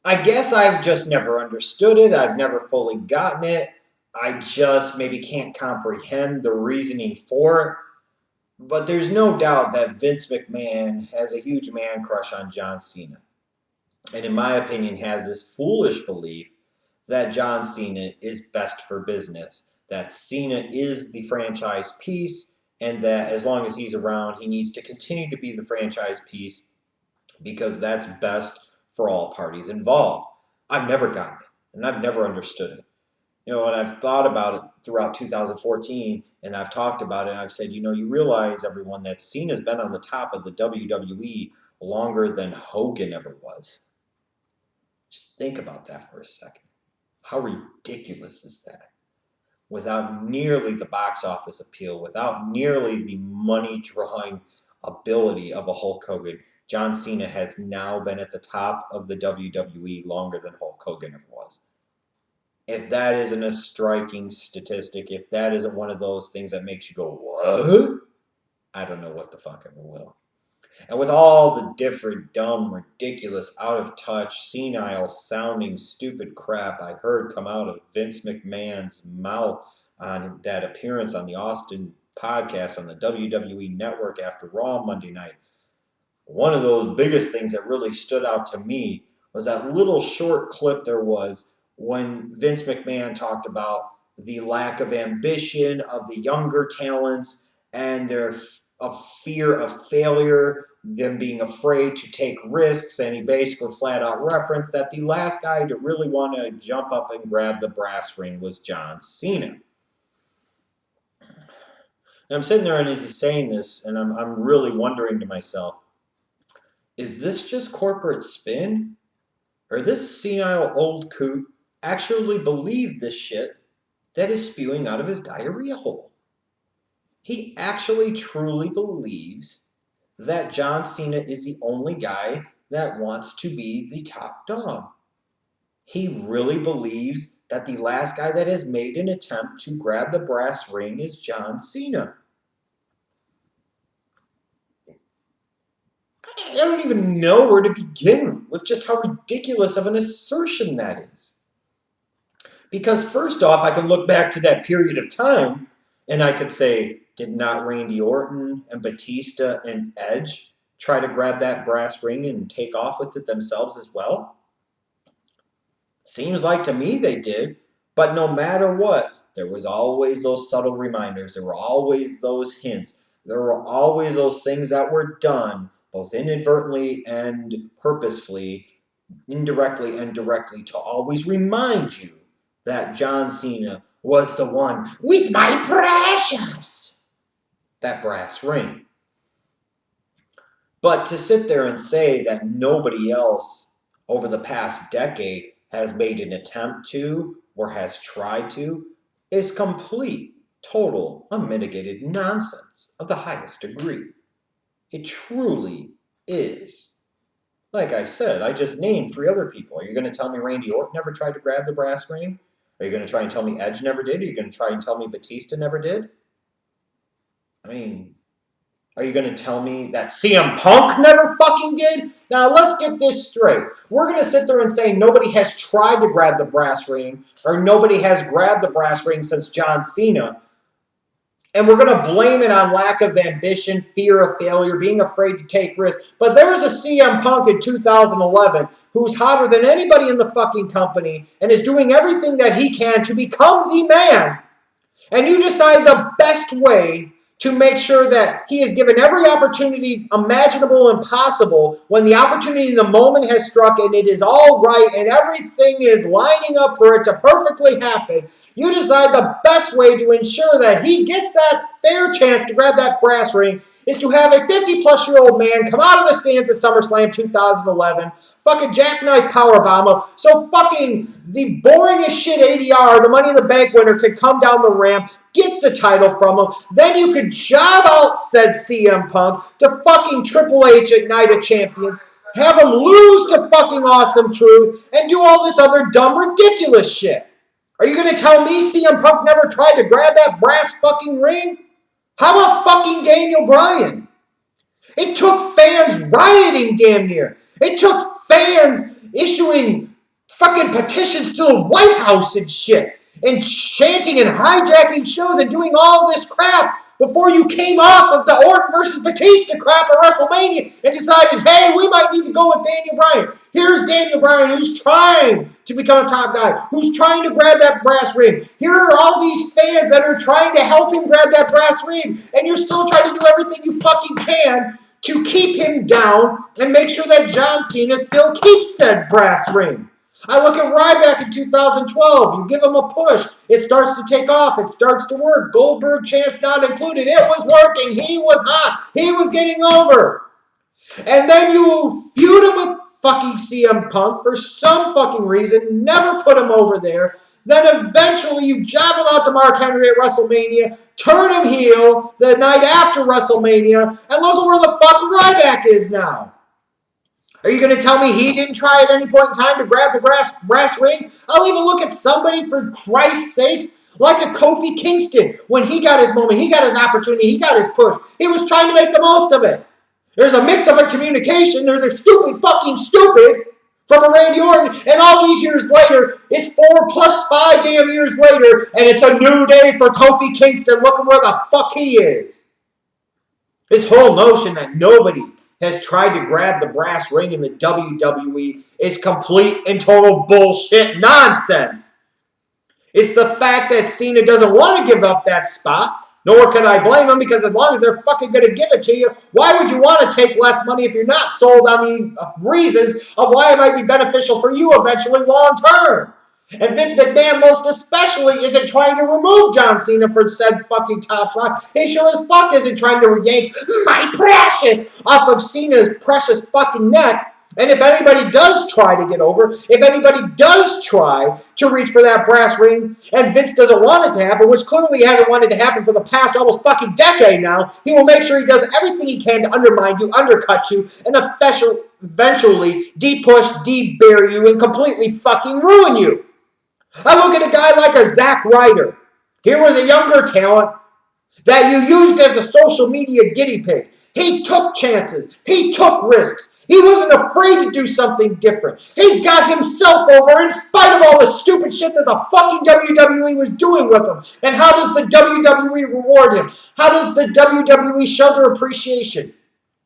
I guess I've just never understood it. I've never fully gotten it. I just maybe can't comprehend the reasoning for it. But there's no doubt that Vince McMahon has a huge man crush on John Cena. And in my opinion, has this foolish belief that John Cena is best for business, that Cena is the franchise piece, and that as long as he's around, he needs to continue to be the franchise piece because that's best for all parties involved. I've never gotten it, and I've never understood it. And I've thought about it throughout 2014, and I've talked about it, and I've said, you realize, everyone, that Cena's been on the top of the WWE longer than Hogan ever was. Just think about that for a second. How ridiculous is that? Without nearly the box office appeal, without nearly the money drawing ability of a Hulk Hogan, John Cena has now been at the top of the WWE longer than Hulk Hogan ever was. If that isn't a striking statistic, if that isn't one of those things that makes you go, what? I don't know what the fuck ever will. And with all the different, dumb, ridiculous, out of touch, senile sounding, stupid crap I heard come out of Vince McMahon's mouth on that appearance on the Austin podcast on the WWE Network after Raw Monday night, one of those biggest things that really stood out to me was that little short clip there was when Vince McMahon talked about the lack of ambition of the younger talents and their fear of failure, them being afraid to take risks, and he basically flat out referenced that the last guy to really want to jump up and grab the brass ring was John Cena. And I'm sitting there and he's saying this, and I'm really wondering to myself, is this just corporate spin? Or this senile old coot actually believe this shit that is spewing out of his diarrhea hole? He actually truly believes that John Cena is the only guy that wants to be the top dog. He really believes that the last guy that has made an attempt to grab the brass ring is John Cena. I don't even know where to begin with just how ridiculous of an assertion that is. Because first off, I can look back to that period of time and I could say, did not Randy Orton and Batista and Edge try to grab that brass ring and take off with it themselves as well? Seems like to me they did, but no matter what, there was always those subtle reminders. There were always those hints. There were always those things that were done, both inadvertently and purposefully, indirectly and directly, to always remind you that John Cena was the one with my precious, that brass ring. But to sit there and say that nobody else over the past decade has made an attempt to or has tried to is complete, total, unmitigated nonsense of the highest degree. It truly is. Like I said, I just named 3 other people. Are you going to tell me Randy Orton never tried to grab the brass ring? Are you going to try and tell me Edge never did? Are you going to try and tell me Batista never did? I mean, are you going to tell me that CM Punk never fucking did? Now, let's get this straight. We're going to sit there and say nobody has tried to grab the brass ring or nobody has grabbed the brass ring since John Cena. And we're going to blame it on lack of ambition, fear of failure, being afraid to take risks. But there's a CM Punk in 2011 who's hotter than anybody in the fucking company and is doing everything that he can to become the man. And you decide the best way to make sure that he is given every opportunity imaginable and possible when the opportunity in the moment has struck and it is all right and everything is lining up for it to perfectly happen. You decide the best way to ensure that he gets that fair chance to grab that brass ring is to have a 50-plus-year-old man come out of the stands at SummerSlam 2011, fucking jackknife powerbomb him, so fucking the boring as shit ADR, the Money in the Bank winner, could come down the ramp, get the title from him, then you could job out said CM Punk to fucking Triple H at Night of Champions, have him lose to fucking Awesome Truth, and do all this other dumb, ridiculous shit. Are you going to tell me CM Punk never tried to grab that brass fucking ring? How about fucking Daniel Bryan? It took fans rioting damn near. It took fans issuing fucking petitions to the White House and shit, and chanting and hijacking shows and doing all this crap before you came off of the Orton versus Batista crap at WrestleMania and decided, hey, we might need to go with Daniel Bryan. Here's Daniel Bryan, who's trying to become a top guy, who's trying to grab that brass ring. Here are all these fans that are trying to help him grab that brass ring, and you're still trying to do everything you fucking can to keep him down and make sure that John Cena still keeps said brass ring. I look at Ryback in 2012. You give him a push. It starts to take off. It starts to work. Goldberg chance not included. It was working. He was hot. He was getting over. And then you feud him with fucking CM Punk for some fucking reason. Never put him over there. Then eventually you jab him out to Mark Henry at WrestleMania. Turn him heel the night after WrestleMania. And look at where the fuck Ryback is now. Are you going to tell me he didn't try at any point in time to grab the brass ring? I'll even look at somebody, for Christ's sakes, like a Kofi Kingston. When he got his moment, he got his opportunity, he got his push. He was trying to make the most of it. There's a mix-up in communication. There's a stupid from a Randy Orton. And all these years later, it's 4 plus 5 damn years later, and it's a new day for Kofi Kingston. Look at where the fuck he is. This whole notion that nobody has tried to grab the brass ring in the WWE is complete and total bullshit nonsense. It's the fact that Cena doesn't want to give up that spot, nor can I blame him, because as long as they're fucking going to give it to you, why would you want to take less money if you're not sold on the reasons of why it might be beneficial for you eventually long term? And Vince McMahon most especially isn't trying to remove John Cena from said fucking top spot. He sure as fuck isn't trying to yank my precious off of Cena's precious fucking neck. And if anybody does try to get over, if anybody does try to reach for that brass ring, and Vince doesn't want it to happen, which clearly he hasn't wanted to happen for the past almost fucking decade now, he will make sure he does everything he can to undermine you, undercut you, and eventually de-push, de-bury you, and completely fucking ruin you. I look at a guy like a Zack Ryder. Here was a younger talent that you used as a social media guinea pig. He took chances. He took risks. He wasn't afraid to do something different. He got himself over in spite of all the stupid shit that the fucking WWE was doing with him. And how does the WWE reward him? How does the WWE show their appreciation?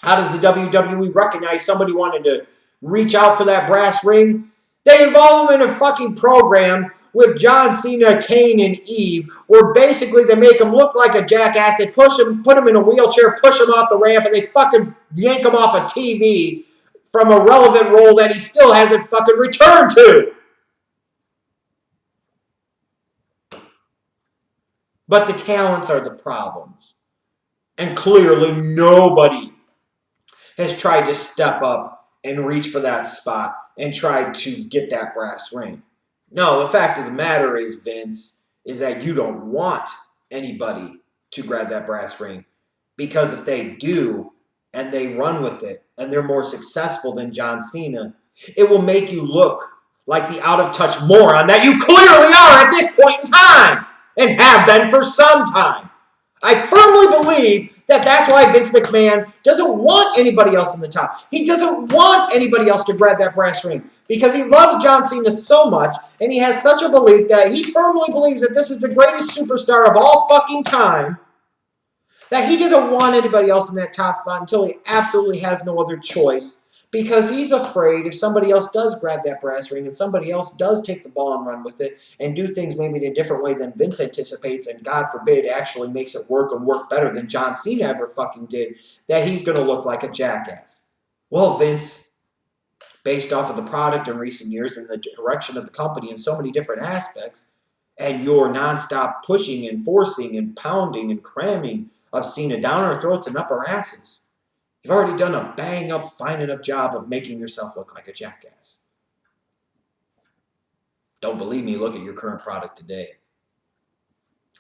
How does the WWE recognize somebody wanted to reach out for that brass ring? They involve him in a fucking program with John Cena, Kane, and Eve, where basically they make him look like a jackass. They push him, put him in a wheelchair, push him off the ramp, and they fucking yank him off a TV from a relevant role that he still hasn't fucking returned to. But the talents are the problems. And clearly nobody has tried to step up and reach for that spot and tried to get that brass ring. No, the fact of the matter is, Vince, is that you don't want anybody to grab that brass ring. Because if they do, and they run with it, and they're more successful than John Cena, it will make you look like the out-of-touch moron that you clearly are at this point in time, and have been for some time. I firmly believe that that's why Vince McMahon doesn't want anybody else in the top. He doesn't want anybody else to grab that brass ring because he loves John Cena so much, and he has such a belief that he firmly believes that this is the greatest superstar of all fucking time, that he doesn't want anybody else in that top spot until he absolutely has no other choice, because he's afraid if somebody else does grab that brass ring and somebody else does take the ball and run with it and do things maybe in a different way than Vince anticipates, and God forbid actually makes it work and work better than John Cena ever fucking did, that he's going to look like a jackass. Well, Vince, based off of the product in recent years and the direction of the company in so many different aspects, and your nonstop pushing and forcing and pounding and cramming of Cena down our throats and up our asses, you've already done a bang-up, fine enough job of making yourself look like a jackass. Don't believe me? Look at your current product today.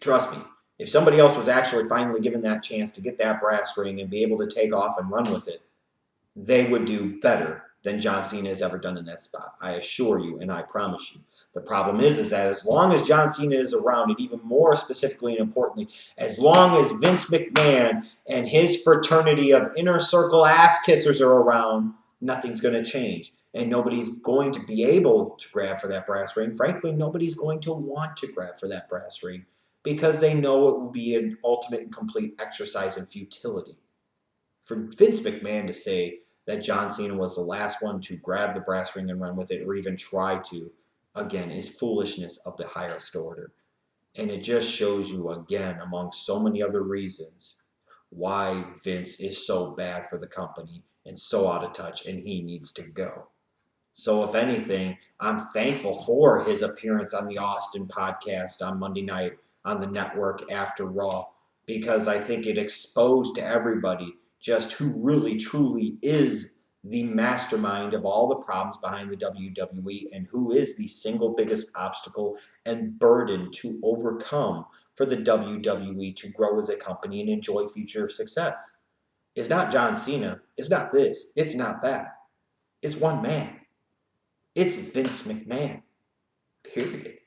Trust me, if somebody else was actually finally given that chance to get that brass ring and be able to take off and run with it, they would do better than John Cena has ever done in that spot. I assure you, and I promise you. The problem is that as long as John Cena is around, and even more specifically and importantly, as long as Vince McMahon and his fraternity of inner circle ass kissers are around, nothing's going to change. and nobody's going to be able to grab for that brass ring. Frankly, nobody's going to want to grab for that brass ring because they know it will be an ultimate and complete exercise in futility. For Vince McMahon to say that John Cena was the last one to grab the brass ring and run with it or even try to, again, is foolishness of the highest order. And it just shows you again, among so many other reasons, why Vince is so bad for the company and so out of touch and he needs to go. So, if anything, I'm thankful for his appearance on the Austin podcast on Monday night on the network after Raw because I think it exposed to everybody just who really truly is the mastermind of all the problems behind the WWE and who is the single biggest obstacle and burden to overcome for the WWE to grow as a company and enjoy future success. It's not John Cena. It's not this. It's not that. It's one man. It's Vince McMahon. Period.